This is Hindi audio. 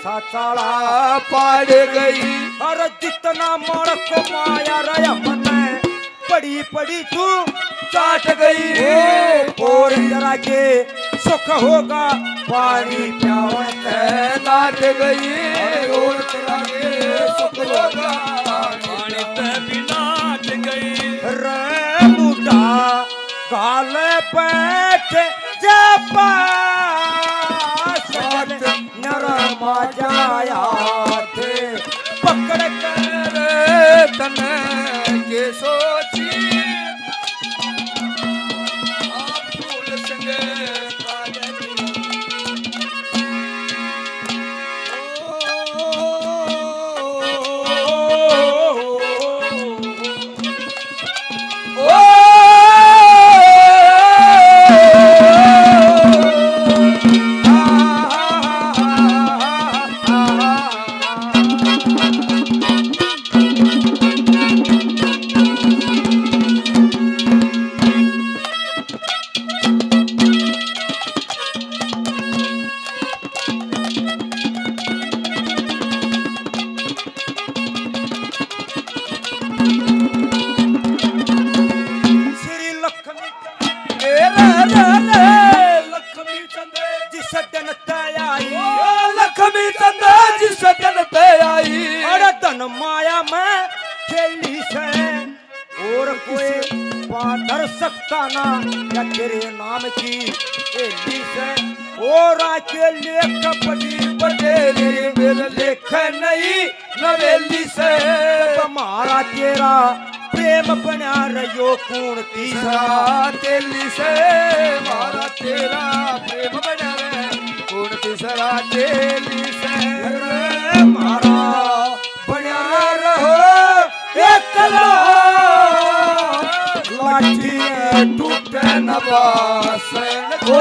ऐसा चाला पाड़ गई अरे जितना मड़क माया रया मन पड़ी पड़ी तू चाट गई और जरा के सुख होगा पानी प्यावन है नाट गई और तेरा के सुख होगा पानी पे भी नाट गई रे बूढ़ा गाल बैठ जपा नरमा जाया थे पकड़ कर तने के सोची आप फूल संगे लक्ष्मी चंदा जिस दिन पे आई अरे धन माया में खेली से और कोई पाधर सकता ना या तेरे नाम की खेली से और आके लेख बड़ी बटेरे मेरे लेख नहीं नवेली से हमारा तेरा प्रेम बना रहो कौन तीसरा तेली से मारा तेरा प्रेम बना रहे कौन तीसरा तेली से मारा बना रहो एक लाठी टूटे नवास ओ